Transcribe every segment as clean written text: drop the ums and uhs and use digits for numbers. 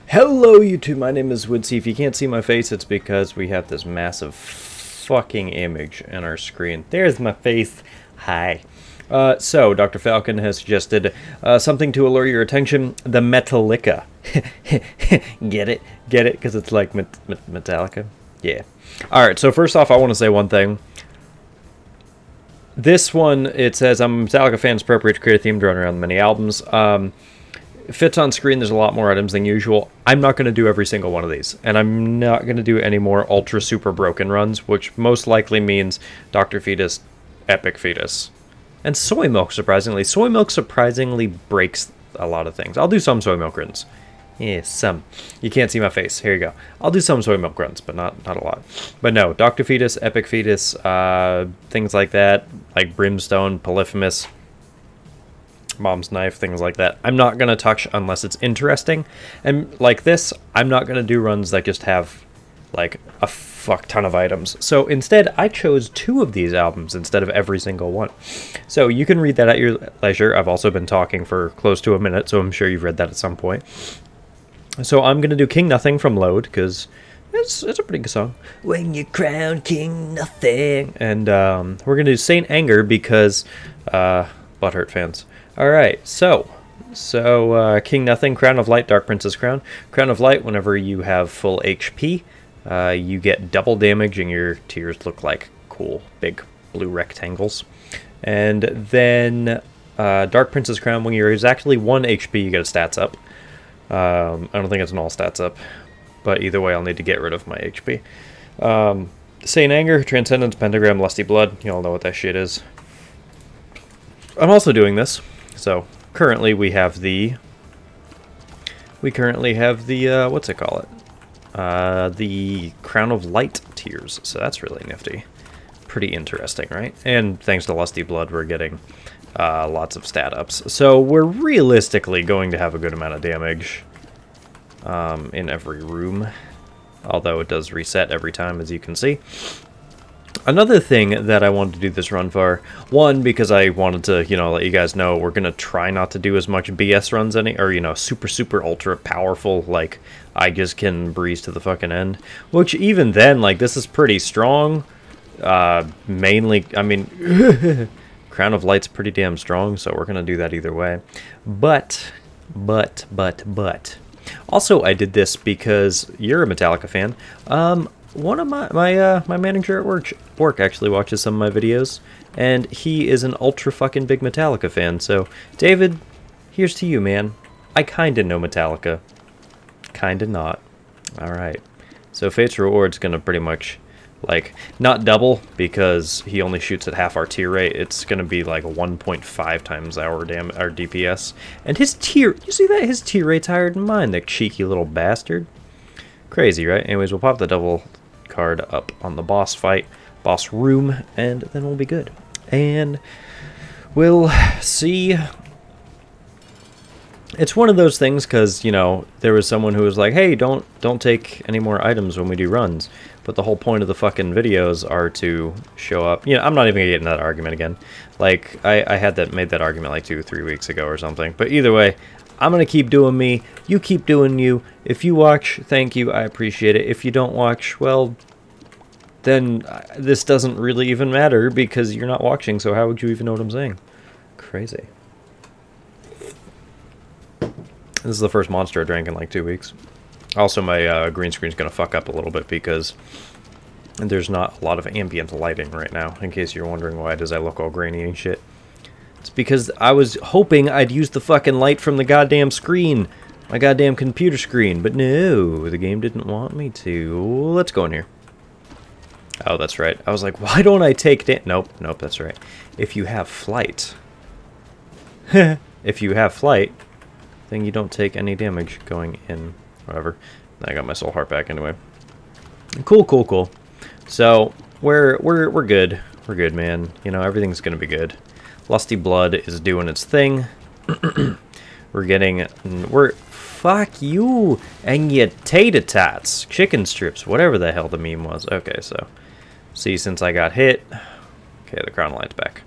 Hello YouTube, my name is uidsea. If you can't see my face, it's because we have this massive fucking image on our screen. There's my face. Hi. So, Dr. Falcon has suggested something to allure your attention, the Metal-Licka. Get it? Get it? Because it's like Metallica? Yeah. Alright, so first off, I want to say one thing. This one, it says, I'm a Metallica fan, it's appropriate to create a theme drawn around many albums. Fits on screen, there's a lot more items than usual. I'm not going to do every single one of these, and I'm not going to do any more ultra super broken runs, which most likely means Dr. Fetus, Epic Fetus, and soy milk, surprisingly. Soy milk surprisingly breaks a lot of things. I'll do some soy milk runs. Yeah, some. You can't see my face. Here you go. I'll do some soy milk runs, but not a lot. But no, Dr. Fetus, Epic Fetus, things like that, like Brimstone, Polyphemus, Mom's Knife, things like that. I'm not going to touch unless it's interesting. And like this, I'm not going to do runs that just have like a fuck ton of items. So instead, I chose 2 of these albums instead of every single one. So you can read that at your leisure. I've also been talking for close to a minute, so I'm sure you've read that at some point. So I'm going to do King Nothing from Load, because it's a pretty good song. When you crown King Nothing. And we're going to do Saint Anger because Butthurt fans. Alright, so King Nothing, Crown of Light, Dark Princess Crown. Crown of Light, whenever you have full HP, you get double damage and your tears look like cool big blue rectangles. And then Dark Princess Crown, when you're exactly 1 HP, you get a stats up. I don't think it's an all stats up, but either way I'll need to get rid of my HP. Saint Anger, Transcendence, Pentagram, Lusty Blood, you all know what that shit is. I'm also doing this. So currently we currently have the what's it call it? The Crown of Light tiers. So that's really nifty. Pretty interesting, right? And thanks to Lusty Blood, we're getting lots of stat ups. So we're realistically going to have a good amount of damage in every room, although it does reset every time, as you can see. Another thing that I wanted to do this run for, one, because I wanted to, let you guys know we're going to try not to do as much BS runs or, super ultra powerful, like, I just can breeze to the fucking end. Which, even then, like, this is pretty strong. Mainly, I mean, Crown of Light's pretty damn strong, so we're going to do that either way. But. Also, I did this because you're a Metallica fan. One of my manager at work actually watches some of my videos, and he is an ultra fucking big Metallica fan. So, David, here's to you, man. I kinda know Metallica. Kinda not. Alright. So Fate's Reward's gonna pretty much, like, not double, because he only shoots at half our tier rate. It's gonna be like 1.5 times our DPS. And his tier, you see that? His tier rate's higher than mine, the cheeky little bastard. Crazy, right? Anyways, we'll pop the double card up on the boss fight, boss room, and then we'll be good. And we'll see. It's one of those things because, there was someone who was like, hey, don't take any more items when we do runs. But the whole point of the fucking videos are to show up. I'm not even gonna get in that argument again. Like, I made that argument like 2 or 3 weeks ago or something. But either way, I'm going to keep doing me, you keep doing you. If you watch, thank you, I appreciate it. If you don't watch, well, then this doesn't really even matter because you're not watching, so how would you even know what I'm saying? Crazy. This is the first monster I drank in like 2 weeks. Also, my green screen's going to fuck up a little bit because there's not a lot of ambient lighting right now, in case you're wondering why does I look all grainy and shit. It's because I was hoping I'd use the fucking light from the goddamn screen. My goddamn computer screen. But no, the game didn't want me to. Let's go in here. Oh, that's right. I was like, why don't I take Nope, that's right. If you have flight. If you have flight, then you don't take any damage going in. Whatever. I got my soul heart back anyway. Cool. So, we're good. We're good, man. Everything's gonna be good. Lusty Blood is doing its thing. Fuck you and your tater tots, chicken strips, whatever the hell the meme was. Okay, so see, since I got hit, okay, the crown light's back.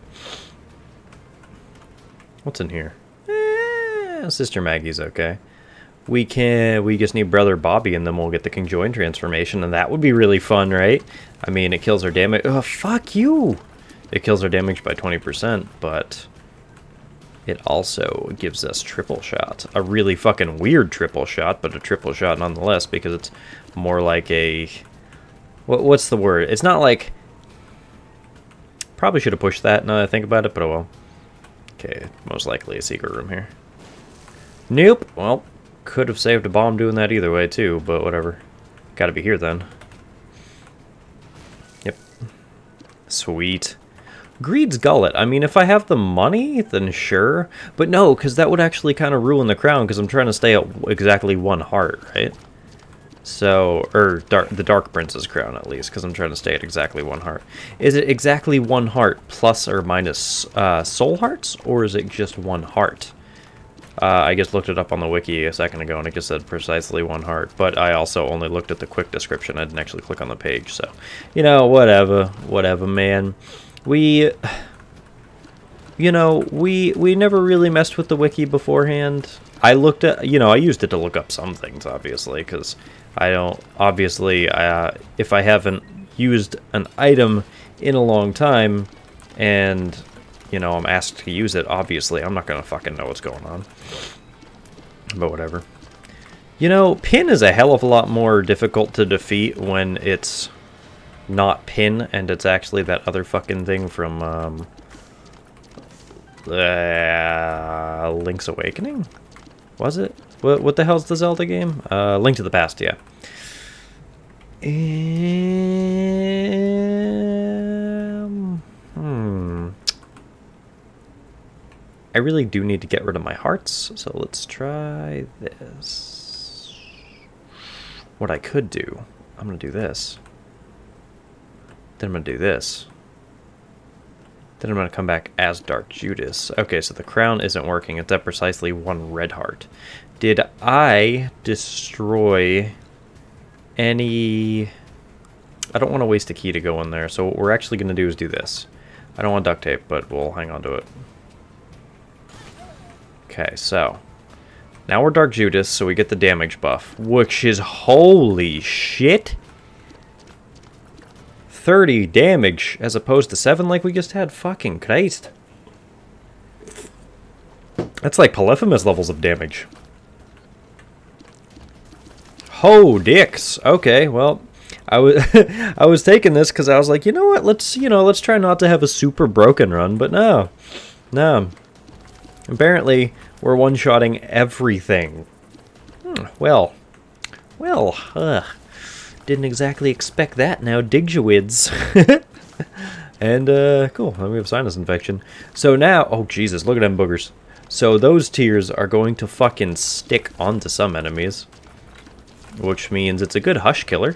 What's in here? Sister Maggie's okay. we just need Brother Bobby, and then we'll get the conjoined transformation, and that would be really fun, right? I mean, it kills our damage. Oh, fuck you! It kills our damage by 20%, but it also gives us triple shot. A really fucking weird triple shot, but a triple shot nonetheless, because it's more like a... What's the word? It's not like... Probably should have pushed that now that I think about it, but oh well. Okay, most likely a secret room here. Nope. Well, could have saved a bomb doing that either way too, but whatever. Gotta be here then. Yep. Sweet. Greed's Gullet. I mean, if I have the money, then sure. But no, because that would actually kind of ruin the crown, because I'm trying to stay at exactly 1 heart, right? So, or the Dark Prince's crown at least, because I'm trying to stay at exactly 1 heart. Is it exactly 1 heart plus or minus soul hearts, or is it just 1 heart? I just looked it up on the wiki a second ago, and it just said precisely 1 heart. But I also only looked at the quick description. I didn't actually click on the page, so you know, whatever, man. We never really messed with the wiki beforehand. I looked at, I used it to look up some things, obviously, because I don't, obviously, if I haven't used an item in a long time, and, I'm asked to use it, obviously, I'm not going to fucking know what's going on. But whatever. Pin is a hell of a lot more difficult to defeat when it's not Pin, and it's actually that other fucking thing from, Link's Awakening? Was it? What the hell's the Zelda game? Link to the Past, yeah. I really do need to get rid of my hearts, so let's try this. What I could do, I'm going to do this. Then I'm going to do this. Then I'm going to come back as Dark Judas. Okay, so the crown isn't working. It's at precisely 1 red heart. Did I destroy any... I don't want to waste a key to go in there, so what we're actually going to do is do this. I don't want duct tape, but we'll hang on to it. Okay, so... Now we're Dark Judas, so we get the damage buff, which is... Holy shit! 30 damage as opposed to 7 like we just had. Fucking Christ. That's like Polyphemus levels of damage. Ho dicks. Okay, well, I was taking this because I was like, you know what? Let's try not to have a super broken run, but no. Apparently, we're one-shotting everything. Well, didn't exactly expect that now, digjawids. And, cool, then we have sinus infection. So now, oh Jesus, look at them boogers. So those tears are going to fucking stick onto some enemies. Which means it's a good hush killer.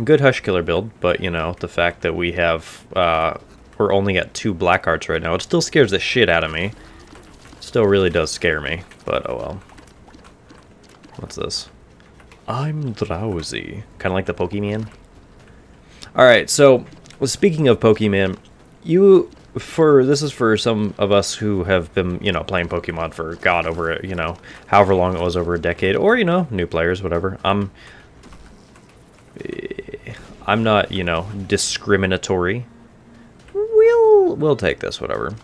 Good hush killer build, but, the fact that we have, we're only at 2 black hearts right now, it still scares the shit out of me. Still really does scare me, but oh well. What's this? I'm drowsy. Kind of like the Pokemon. Alright, so, speaking of Pokemon, this is for some of us who have been, playing Pokemon for, God, over, however long it was, over a decade, or, new players, whatever. I'm not, discriminatory. We'll take this, whatever.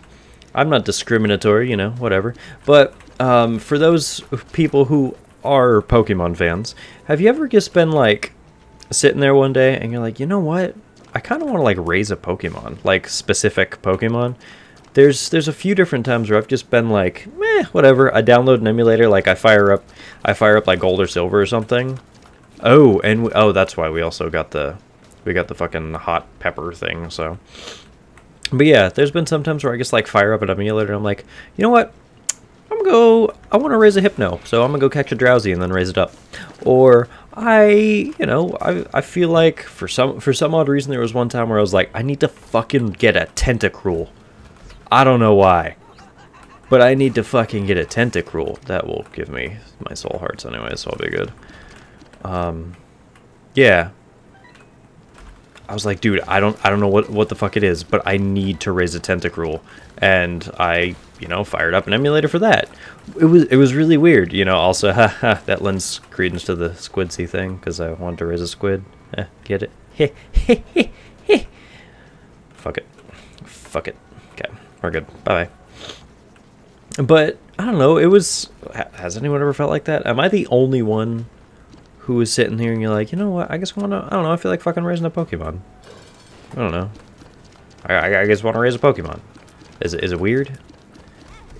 I'm not discriminatory, whatever. But, for those people who are Pokemon fans, have you ever just been, like, sitting there one day and you're like, you know what? I kind of want to, like, raise a Pokemon, like, specific Pokemon. There's a few different times where I've just been like, meh, whatever. I download an emulator, like, I fire up, like, Gold or Silver or something. Oh, and, that's why we also got the fucking hot pepper thing, so. But yeah, there's been some times where I just, like, fire up an emulator and I'm like, you know what? I want to raise a Hypno, so I'm gonna go catch a Drowsy and then raise it up. Or I feel like for some odd reason there was one time where I was like, I need to fucking get a Tentacruel. I don't know why, but I need to fucking get a Tentacruel. That will give me my soul hearts anyway, so I'll be good. Yeah. I was like, dude, I don't know what the fuck it is, but I need to raise a Tentacruel. And I you know, fired up an emulator for that. It was really weird, you know. Also, haha, that lends credence to the squidsy thing because I wanted to raise a squid. Get it? Fuck it. Fuck it. Okay, we're good. Bye. But I don't know. It was. Has anyone ever felt like that? Am I the only one who is sitting here and you're like, you know what? I guess I want to. I don't know. I feel like fucking raising a Pokemon. I don't know. I guess I want to raise a Pokemon. Is it weird?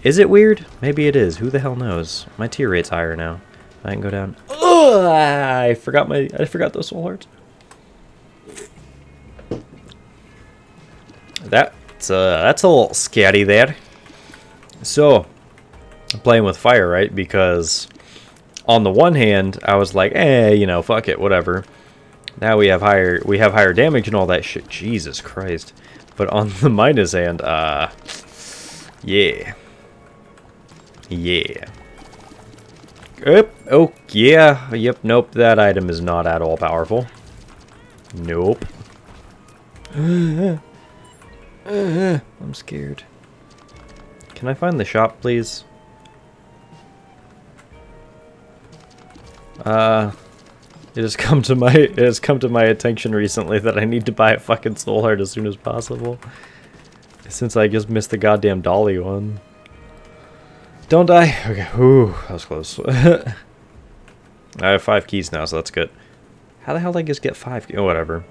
Is it weird? Maybe it is. Who the hell knows? My tier rate's higher now. I can go down. Ugh, I forgot those soul hearts. That's a little scatty there. So, I'm playing with fire, right? Because on the one hand, I was like, you know, fuck it, whatever. Now we have higher damage and all that shit. Jesus Christ. But on the minus hand, yeah. Yeah. Oh, yeah. Yep, nope. That item is not at all powerful. Nope. I'm scared. Can I find the shop, please? It has come to my attention recently that I need to buy a fucking soul heart as soon as possible. Since I just missed the goddamn dolly one. Don't die. Okay. Ooh, that was close. I have 5 keys now, so that's good. How the hell did I just get 5 keys? Oh, whatever.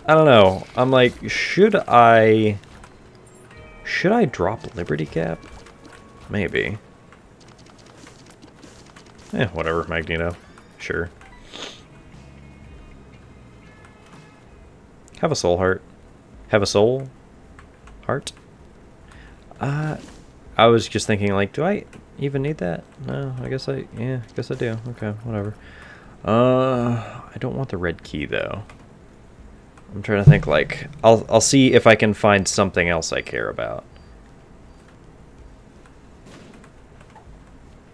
I don't know. I'm like, should I drop Liberty Cap? Maybe. Whatever, Magneto. Sure. Have a soul heart. Have a soul heart? I was just thinking, like, do I even need that? No, I guess I do. Okay, whatever. I don't want the red key, though. I'm trying to think, like, I'll see if I can find something else I care about.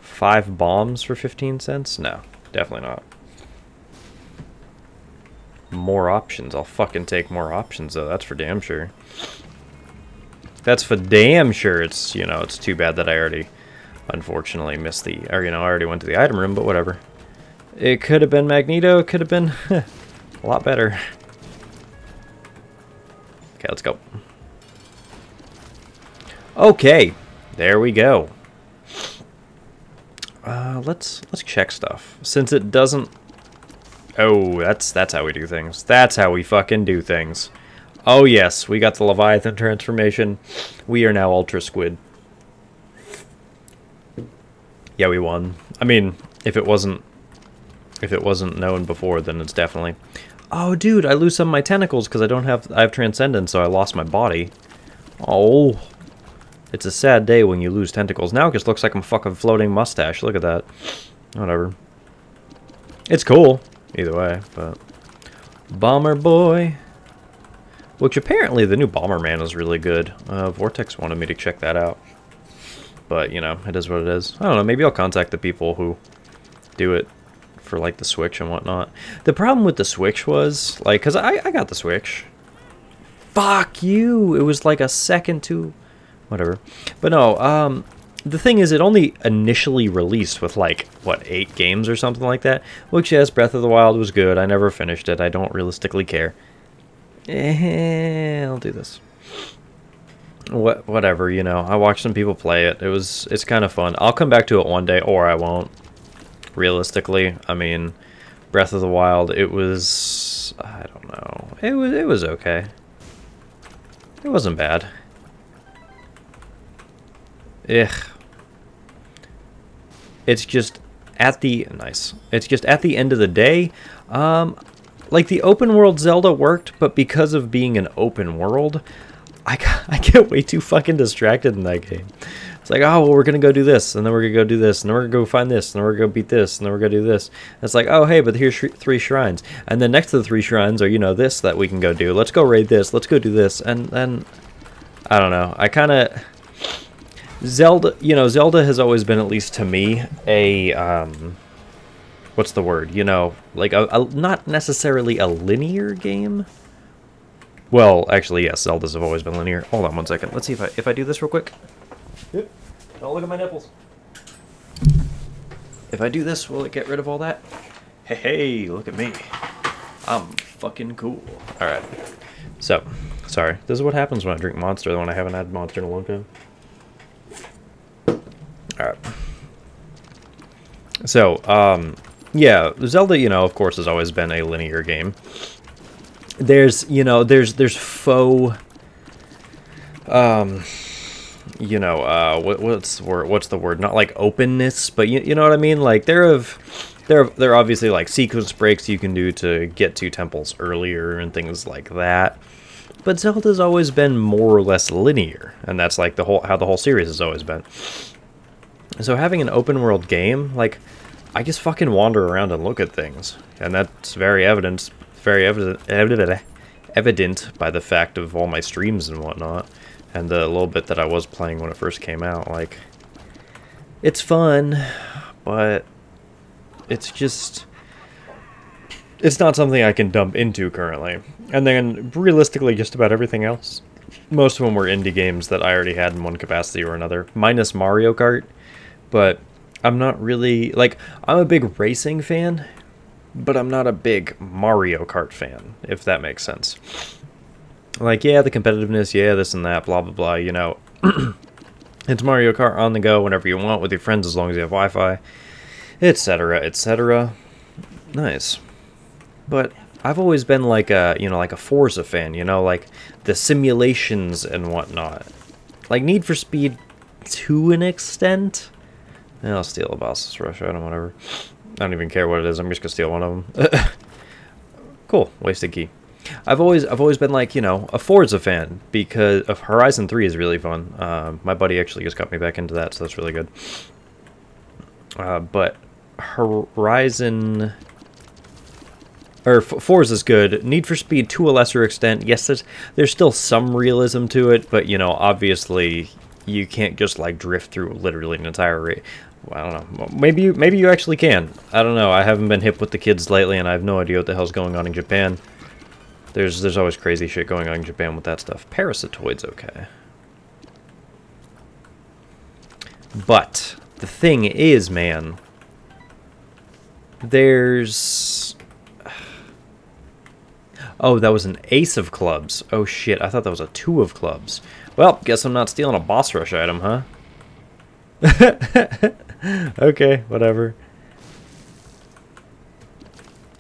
5 bombs for 15 cents? No, definitely not. More options. I'll fucking take more options, though. That's for damn sure. That's for damn sure. It's, you know, it's too bad that I already, unfortunately, missed the, or, you know, I already went to the item room, but whatever. It could have been Magneto. It could have been a lot better. Okay, let's go. Okay, there we go. Let's check stuff. Since it doesn't... Oh, that's how we do things. That's how we fucking do things. Oh yes, we got the Leviathan transformation. We are now Ultra Squid. Yeah, we won. I mean, if it wasn't known before, then it's definitely... Oh, dude, I lose some of my tentacles because I have Transcendence, so I lost my body. Oh... It's a sad day when you lose tentacles. Now it just looks like I'm fucking floating mustache. Look at that. Whatever. It's cool. Either way, but... Bomber Boy. Which apparently the new Bomberman is really good. Vortex wanted me to check that out. But, you know, it is what it is. I don't know, maybe I'll contact the people who do it for, like, the Switch and whatnot. The problem with the Switch was, like, because I got the Switch. Fuck you! It was like a second to... Whatever. But no, the thing is, it only initially released with, like, what, 8 games or something like that? Which, yes, Breath of the Wild was good. I never finished it. I don't realistically care. I'll do this. Whatever, you know. I watched some people play it. It's kind of fun. I'll come back to it one day, or I won't. Realistically, I mean, Breath of the Wild, it was... I don't know. It was okay. It wasn't bad. Ugh. It's just at the It's just at the end of the day, like the open world Zelda worked, but because of being an open world, I get way too fucking distracted in that game. It's like, oh, well, we're gonna go do this, and then we're gonna go do this, and then we're gonna go find this, and then we're gonna beat this, and then we're gonna do this. And it's like, oh, hey, but here's 3 shrines, and then next to the 3 shrines are, you know, this that we can go do. Let's go raid this. Let's go do this, and then I don't know. I kind of. Zelda, you know, Zelda has always been, at least to me, a, what's the word, you know, like a not necessarily a linear game, Well, actually, yes, Zeldas have always been linear. Hold on one second. Let's see if I do this real quick. Yep. Oh, look at my nipples. If I do this, will it get rid of all that? Hey, hey, look at me. I'm fucking cool. Alright. So, sorry. This is what happens when I drink Monster, when I haven't had Monster in a long time. Alright. So, yeah, Zelda, you know, of course, has always been a linear game. There's, you know, there's faux, you know, what's the word? Not like openness, but you know what I mean? Like, there are obviously like sequence breaks you can do to get to temples earlier and things like that. But Zelda's always been more or less linear, and that's like how the whole series has always been. So having an open world game, like, I just fucking wander around and look at things, and that's very evident by the fact of all my streams and whatnot, and the little bit that I was playing when it first came out. Like, it's fun, but it's just, it's not something I can dump into currently. And then realistically, just about everything else, most of them were indie games that I already had in one capacity or another, minus Mario Kart. But I'm not really, like, I'm a big racing fan, but I'm not a big Mario Kart fan, if that makes sense. Like, yeah, the competitiveness, yeah, this and that, blah, blah, blah, you know. It's Mario Kart on the go whenever you want with your friends, as long as you have Wi-Fi, etc., etc. Nice. But I've always been like a, you know, like a Forza fan, you know, like the simulations and whatnot. Like Need for Speed to an extent. I'll steal a boss's rush item, whatever. I don't even care what it is. I'm just gonna steal one of them. Cool, wasted key. I've always been like, you know, a Forza fan because of Horizon 3 is really fun. My buddy actually just got me back into that, so that's really good. But Horizon or Forza's good. Need for Speed to a lesser extent. Yes, there's still some realism to it, but you know, obviously you can't just like drift through literally an entire race. Well, I don't know. Maybe you actually can. I don't know. I haven't been hip with the kids lately, and I have no idea what the hell's going on in Japan. There's always crazy shit going on in Japan with that stuff. Parasitoid's okay. But the thing is, man, there's... Oh, that was an ace of clubs. Oh shit, I thought that was a 2 of clubs. Well, guess I'm not stealing a boss rush item, huh? Okay, whatever.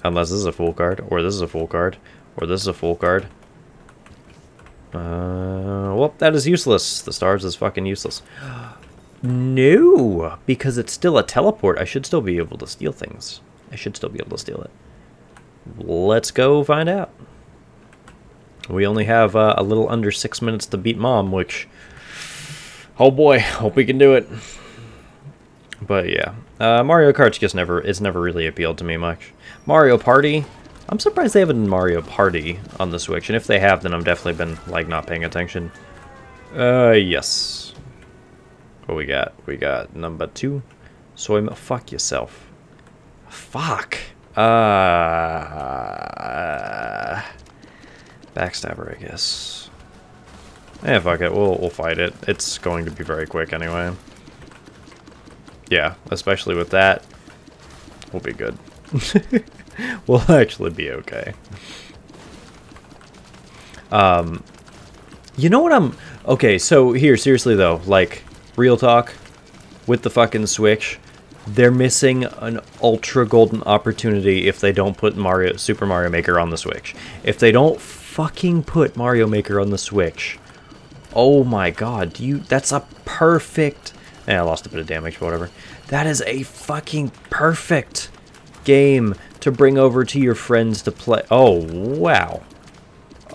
Unless this is a full card, or this is a full card, or this is a full card. Well, that is useless. The stars is fucking useless. No, because it's still a teleport. I should still be able to steal things. I should still be able to steal it. Let's go find out. We only have a little under 6 minutes to beat Mom, which... Oh boy, hope we can do it. But yeah, Mario Kart's just never really appealed to me much. Mario Party, I'm surprised they haven't done Mario Party on the Switch, and if they have, then I've definitely been, like, not paying attention. Yes. What we got? We got number 2. Soy milk. Fuck yourself. Fuck. Backstabber, I guess. Eh, fuck it. We'll fight it. It's going to be very quick anyway. Yeah, especially with that, we'll be good. We'll actually be okay. You know what I'm... Okay, so here, seriously though, like, real talk, with the fucking Switch, they're missing an ultra golden opportunity if they don't put Super Mario Maker on the Switch. If they don't fucking put Mario Maker on the Switch, oh my god, that's a perfect... I lost a bit of damage, but whatever. That is a fucking perfect game to bring over to your friends to play. Oh, wow.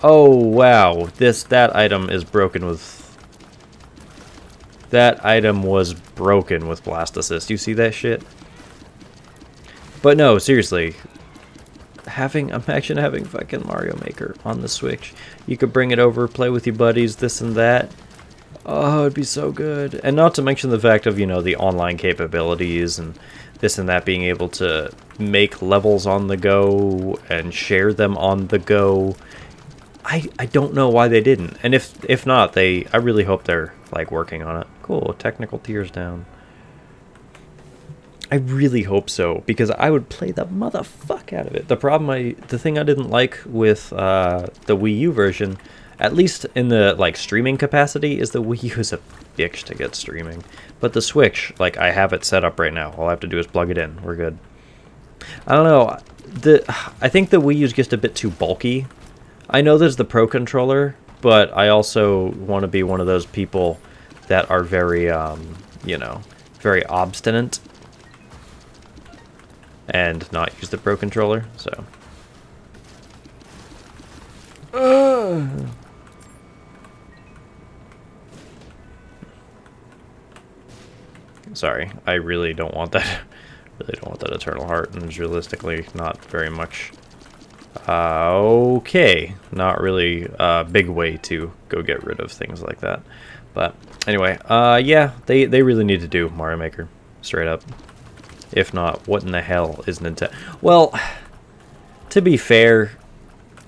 Oh, wow. That item is broken with... That item was broken with Blast Assist. You see that shit? But no, seriously. Imagine having fucking Mario Maker on the Switch. You could bring it over, play with your buddies, this and that. Oh, it'd be so good. And not to mention the fact of, you know, the online capabilities and this and that, being able to make levels on the go and share them on the go. I don't know why they didn't. And if not, I really hope they're like working on it. Cool, technical tiers down. I really hope so, because I would play the motherfuck out of it. The thing I didn't like with the Wii U version, at least in the like streaming capacity, is the Wii U is a bitch to get streaming. But the Switch, like I have it set up right now. All I have to do is plug it in. We're good. I don't know. I think the Wii U is just a bit too bulky. I know there's the Pro Controller, but I also want to be one of those people that are very, you know, very obstinate and not use the Pro Controller, so. Sorry, I really don't want that. Really don't want that Eternal Heart, and there's realistically not very much. Okay, not really a big way to go get rid of things like that. But anyway, yeah, they really need to do Mario Maker, straight up. If not, what in the hell is Nintendo? Well, to be fair,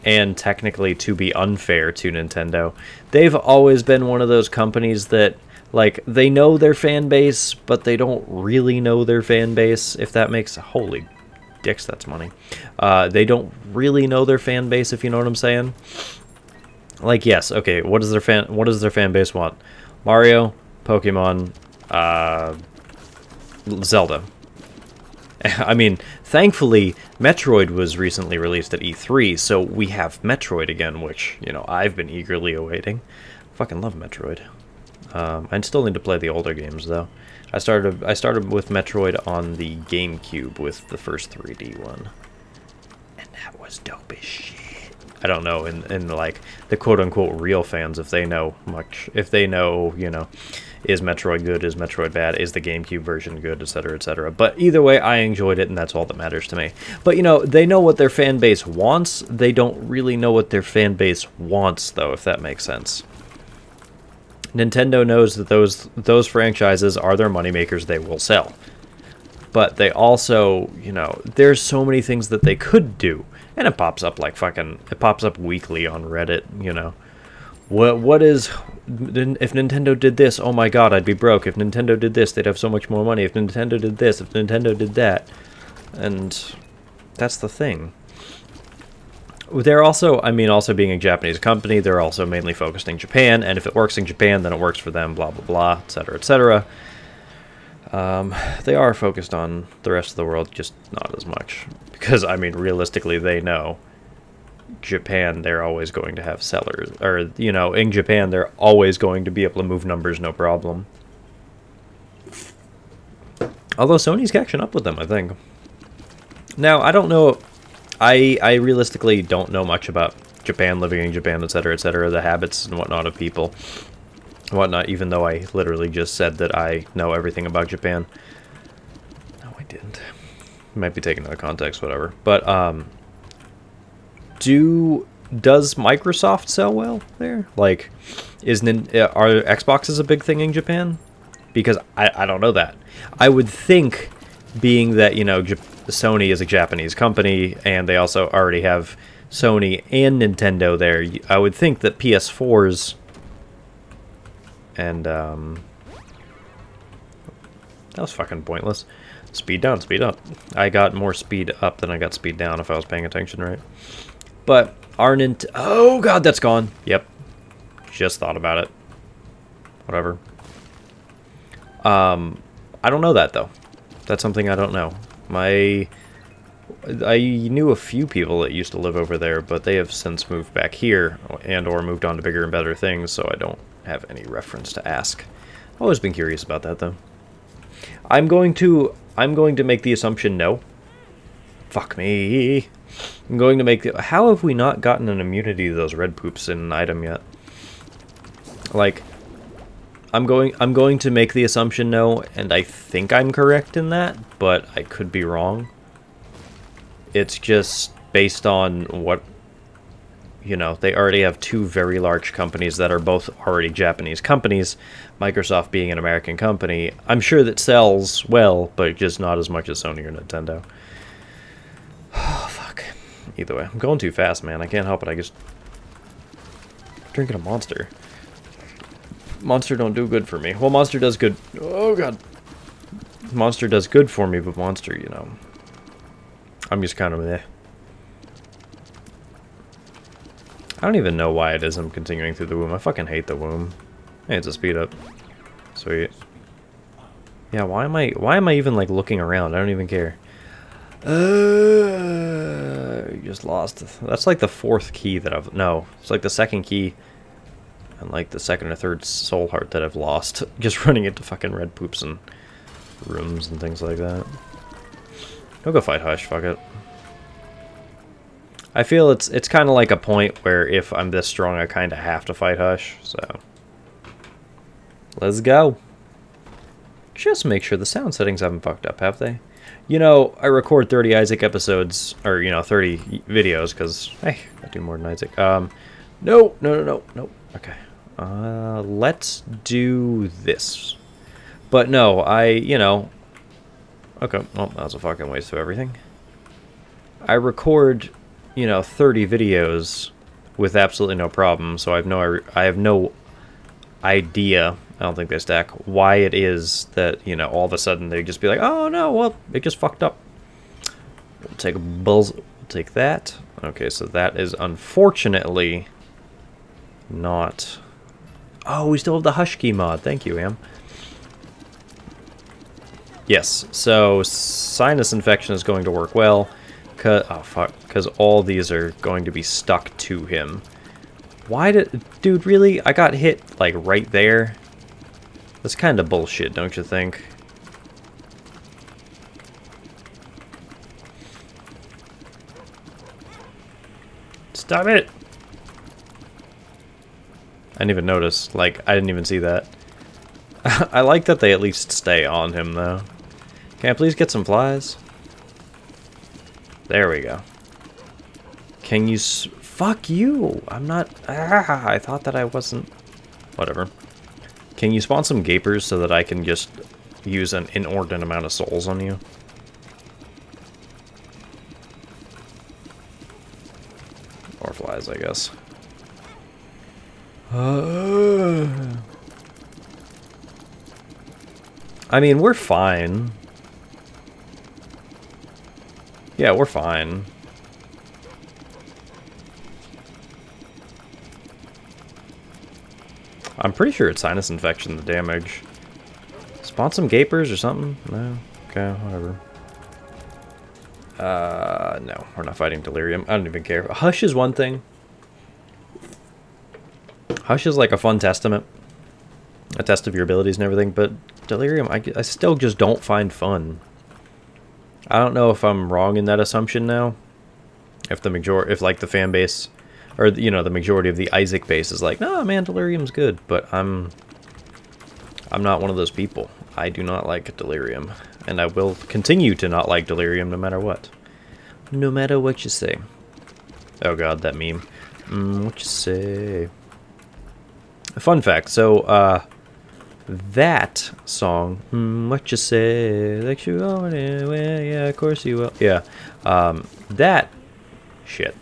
and technically to be unfair to Nintendo, they've always been one of those companies that, like, they know their fan base, but they don't really know their fan base, if that makes... Holy dicks, that's money. They don't really know their fan base, if you know what I'm saying. Like, yes, okay, what does their fan base want? Mario, Pokemon, Zelda. I mean, thankfully, Metroid was recently released at E3, so we have Metroid again, which, you know, I've been eagerly awaiting. Fucking love Metroid. I still need to play the older games, though. I started with Metroid on the GameCube with the first 3D one. And that was dope as shit. I don't know, in like, the quote-unquote real fans, if they know much, if they know, you know, is Metroid good, is Metroid bad, is the GameCube version good, etc., etc. But either way, I enjoyed it, and that's all that matters to me. But, you know, they know what their fan base wants. They don't really know what their fan base wants, though, if that makes sense. Nintendo knows that those franchises are their moneymakers, they will sell. But they also, you know, there's so many things that they could do. And it pops up like fucking, it pops up weekly on Reddit, you know. What is, if Nintendo did this, oh my god, I'd be broke. If Nintendo did this, they'd have so much more money. If Nintendo did this, if Nintendo did that. And that's the thing. They're also, I mean, also being a Japanese company, they're also mainly focused in Japan, and if it works in Japan, then it works for them, blah, blah, blah, etc., etc. They are focused on the rest of the world, just not as much. Because, I mean, realistically, they know Japan, they're always going to have sellers. Or, you know, in Japan, they're always going to be able to move numbers, no problem. Although Sony's catching up with them, I think. Now, I don't know... I realistically don't know much about Japan, living in Japan, etc., etc., the habits and whatnot of people, whatnot, even though I literally just said that I know everything about Japan. No, I didn't. Might be taken out of context, whatever. But, does Microsoft sell well there? Like, are Xboxes a big thing in Japan? Because I don't know that. I would think, being that, you know, Sony is a Japanese company, and they also already have Sony and Nintendo there, I would think that PS4s and, that was fucking pointless. Speed down, speed up. I got more speed up than I got speed down if I was paying attention right. But our oh god, that's gone. Yep. Just thought about it. Whatever. I don't know that, though. That's something I don't know. I knew a few people that used to live over there, but they have since moved back here and or moved on to bigger and better things, so I don't have any reference to ask. I've always been curious about that, though. I'm going to make the assumption no. Fuck me. I'm going to make the... How have we not gotten an immunity to those red poops in an item yet? Like, I'm going to make the assumption no, and I think I'm correct in that, but I could be wrong. It's just based on what, you know, they already have two very large companies that are both already Japanese companies, Microsoft being an American company. I'm sure that sells well, but just not as much as Sony or Nintendo. Oh, fuck. Either way, I'm going too fast, man. I can't help it. I just... drinking a Monster. Monster don't do good for me. Well, Monster does good. Oh, God. Monster does good for me, but Monster, you know. I'm just kind of meh. I don't even know why it is I'm continuing through the womb. I fucking hate the womb. Hey, it's a speed up. Sweet. Yeah, why am I even like looking around? I don't even care. You just lost. That's like the 4th key that I've... No, it's like the 2nd key and like the 2nd or 3rd soul heart that I've lost. Just running into fucking red poops and rooms and things like that. I'll go fight Hush, fuck it. I feel it's kind of like a point where if I'm this strong, I kind of have to fight Hush, so... Let's go. Just make sure the sound settings haven't fucked up, have they? You know, I record 30 Eyesaac episodes, or, you know, 30 videos, because, hey, I do more than Eyesaac. No. Okay. Let's do this. But no, you know... Okay, well, that was a fucking waste of everything. I record, you know, 30 videos with absolutely no problem, so I have no idea, I don't think they stack, why it is that, you know, all of a sudden they just be like, oh no, well, it just fucked up. We'll take we'll take that. Okay, so that is unfortunately not... Oh, we still have the Hush key mod. Thank you, Am. Yes, so sinus infection is going to work well. Because all these are going to be stuck to him. Why did... Dude, really? I got hit, like, right there? That's kind of bullshit, don't you think? Stop it! I didn't even notice. Like, I didn't even see that. I like that they at least stay on him, though. Can I please get some flies? There we go. Can you... Fuck you! I'm not... Ah, I thought that I wasn't... Whatever. Can you spawn some gapers so that I can just use an inordinate amount of souls on you? Or flies, I guess. I mean, we're fine. Yeah, we're fine. I'm pretty sure it's sinus infection, the damage. Spawn some gapers or something? No? Okay, whatever. No, we're not fighting delirium. I don't even care. Hush is one thing. Hush is like a fun testament. A test of your abilities and everything, but delirium, I still just don't find fun. I don't know if I'm wrong in that assumption now. If like the fan base, or you know, the majority of the Eyesaac base is like, nah, man, delirium's good, but I'm not one of those people. I do not like delirium, and I will continue to not like delirium no matter what. No matter what you say. Oh god, that meme. What you say? Fun fact, so, that song, what you say, like you going anywhere, yeah, of course you will, yeah, that shit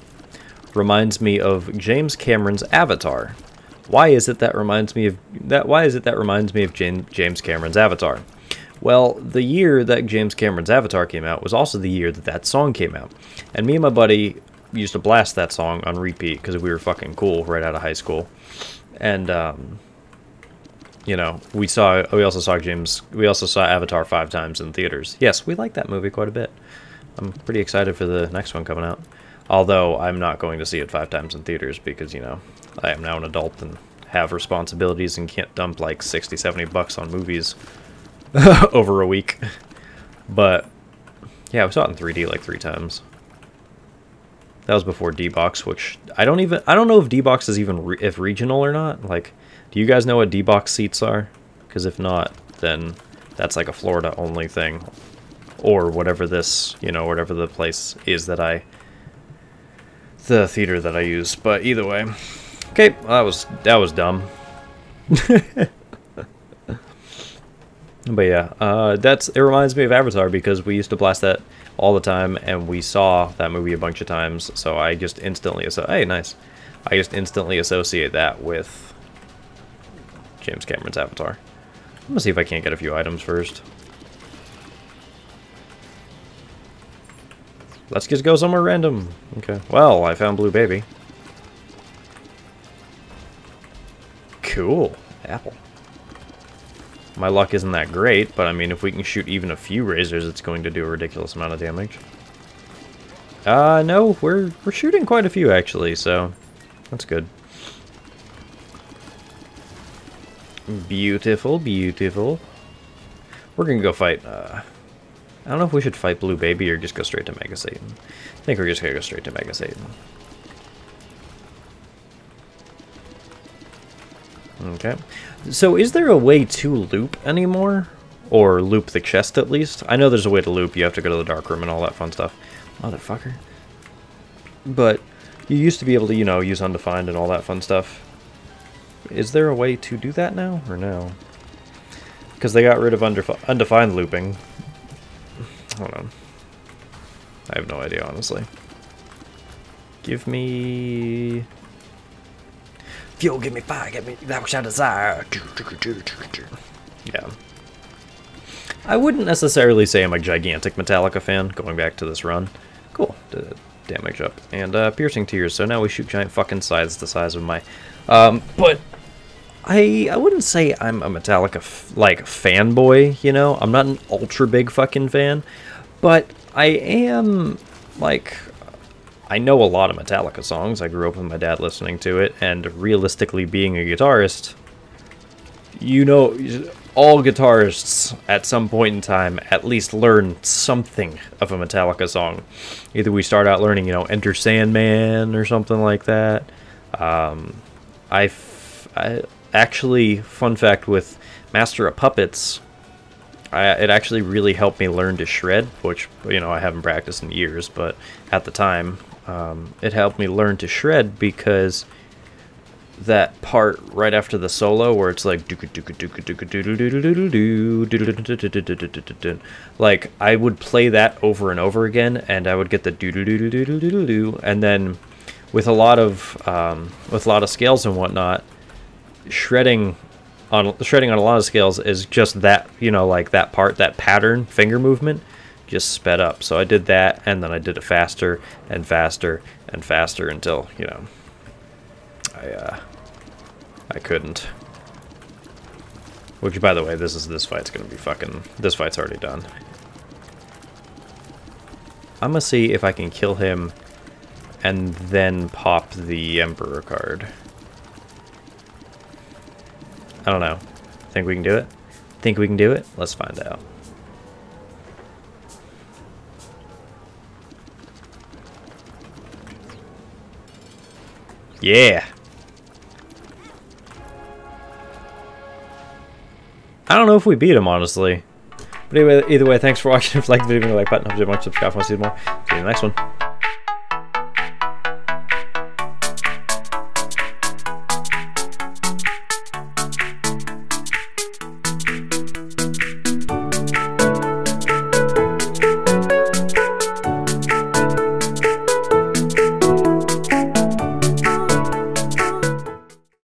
reminds me of James Cameron's Avatar. Why is it that reminds me of James Cameron's Avatar? Well, the year that James Cameron's Avatar came out was also the year that that song came out, and me and my buddy used to blast that song on repeat because we were fucking cool right out of high school. And you know, we also saw Avatar 5 times in theaters. Yes, we like that movie quite a bit. I'm pretty excited for the next one coming out. Although I'm not going to see it 5 times in theaters because, you know, I am now an adult and have responsibilities and can't dump like 60, 70 bucks on movies over a week. But yeah, we saw it in 3D like 3 times. That was before D-Box, which I don't know if D-Box is even if regional or not. Like, do you guys know what D-Box seats are? Because if not, then that's like a Florida only thing, or whatever this, you know, whatever the place is that the theater that I use. But either way, okay, well, that was dumb. But yeah, it reminds me of Avatar because we used to blast that all the time, and we saw that movie a bunch of times, so I just instantly said, hey, nice. I just instantly associate that with James Cameron's Avatar. I'm gonna see if I can't get a few items first. Let's just go somewhere random. Okay. Well, I found Blue Baby. Cool. Apple. My luck isn't that great, but I mean, if we can shoot even a few razors, it's going to do a ridiculous amount of damage. No, we're shooting quite a few actually, so that's good. Beautiful, beautiful. We're gonna go fight. I don't know if we should fight Blue Baby or just go straight to Mega Satan. I think we're just gonna go straight to Mega Satan. Okay. So is there a way to loop anymore? Or loop the chest at least? I know there's a way to loop. You have to go to the dark room and all that fun stuff. Motherfucker. But you used to be able to, you know, use undefined and all that fun stuff. Is there a way to do that now? Or no? Because they got rid of undefined looping. Hold on. I have no idea, honestly. Give me... Fuel, give me fire, give me that which I desire. Yeah. I wouldn't necessarily say I'm a gigantic Metal-Licka fan, going back to this run. Cool. Damage up. And piercing tears, so now we shoot giant fucking scythes the size of my... but I wouldn't say I'm a Metal-Licka, like, fanboy, you know? I'm not an ultra big fucking fan, but I am, like... I know a lot of Metal-Licka songs. I grew up with my dad listening to it, and realistically being a guitarist, you know, all guitarists at some point in time at least learn something of a Metal-Licka song. Either we start out learning, you know, Enter Sandman or something like that. I actually, fun fact with Master of Puppets, it actually really helped me learn to shred, which, you know, I haven't practiced in years, but at the time, it helped me learn to shred because that part right after the solo where it's like like I would play that over and over again and I would get the do, and then with a lot of scales and whatnot, shredding on a lot of scales is just that, you know, like that part, that pattern finger movement just sped up. So I did that, and then I did it faster and faster and faster until, you know, I couldn't. Which, by the way, this fight's gonna be fucking... This fight's already done. I'm gonna see if I can kill him and then pop the Emperor card. I don't know. Think we can do it? Think we can do it? Let's find out. Yeah! I don't know if we beat him, honestly. But anyway, either way, thanks for watching. If you liked the video, like button, helps you much, subscribe if you want to see more. See you in the next one.